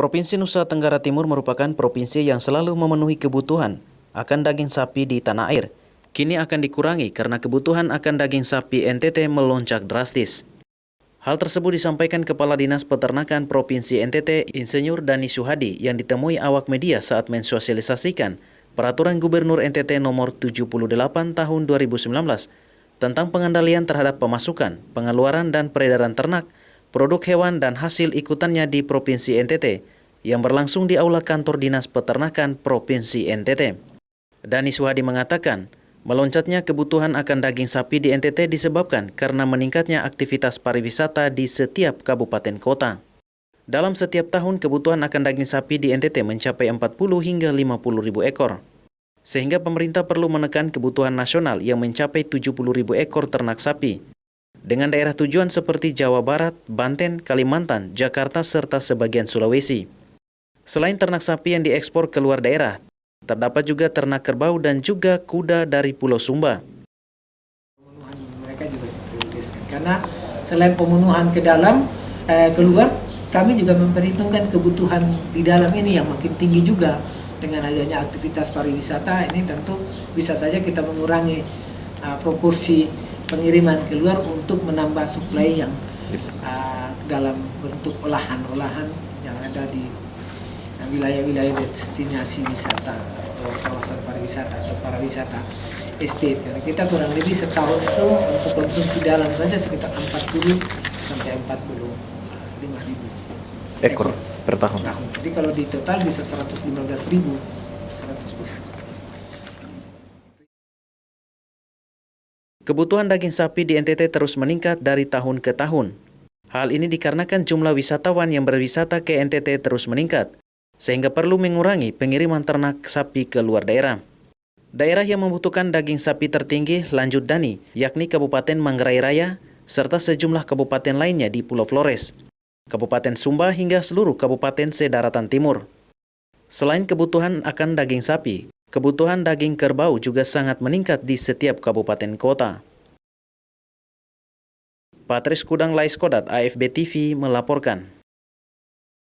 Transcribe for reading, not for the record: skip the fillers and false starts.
Provinsi Nusa Tenggara Timur merupakan provinsi yang selalu memenuhi kebutuhan akan daging sapi di tanah air. Kini akan dikurangi karena kebutuhan akan daging sapi NTT melonjak drastis. Hal tersebut disampaikan Kepala Dinas Peternakan Provinsi NTT, Insinyur Dani Suhadi, yang ditemui awak media saat mensosialisasikan Peraturan Gubernur NTT Nomor 78 Tahun 2019 tentang pengendalian terhadap pemasukan, pengeluaran dan peredaran ternak, produk hewan dan hasil ikutannya di Provinsi NTT yang berlangsung di Aula Kantor Dinas Peternakan Provinsi NTT. Dani Suhadi mengatakan, melonjaknya kebutuhan akan daging sapi di NTT disebabkan karena meningkatnya aktivitas pariwisata di setiap kabupaten kota. Dalam setiap tahun kebutuhan akan daging sapi di NTT mencapai 40 hingga 50 ribu ekor. Sehingga pemerintah perlu menekan kebutuhan nasional yang mencapai 70 ribu ekor ternak sapi. Dengan daerah tujuan seperti Jawa Barat, Banten, Kalimantan, Jakarta, serta sebagian Sulawesi. Selain ternak sapi yang diekspor ke luar daerah, terdapat juga ternak kerbau dan juga kuda dari Pulau Sumba. Pemenuhan mereka juga diprioritaskan karena selain pemenuhan ke dalam, keluar, kami juga memperhitungkan kebutuhan di dalam ini yang makin tinggi juga. Dengan adanya aktivitas pariwisata ini tentu bisa saja kita mengurangi proporsi pengiriman keluar untuk menambah suplai yang dalam bentuk olahan-olahan yang ada di wilayah-wilayah destinasi wisata atau kawasan pariwisata atau pariwisata estate. Karena kita kurang lebih setahun itu untuk konsumsi dalam saja sekitar 40 sampai 45 ribu Ekor per tahun. Jadi kalau di total bisa 115 ribu. Kebutuhan daging sapi di NTT terus meningkat dari tahun ke tahun. Hal ini dikarenakan jumlah wisatawan yang berwisata ke NTT terus meningkat, sehingga perlu mengurangi pengiriman ternak sapi ke luar daerah. Daerah yang membutuhkan daging sapi tertinggi, lanjut Dani, yakni Kabupaten Manggarai Raya, serta sejumlah kabupaten lainnya di Pulau Flores, Kabupaten Sumba hingga seluruh kabupaten sedaratan timur. Selain kebutuhan akan daging sapi, kebutuhan daging kerbau juga sangat meningkat di setiap kabupaten kota. Patris Kudang Laiskodat, AFB TV melaporkan.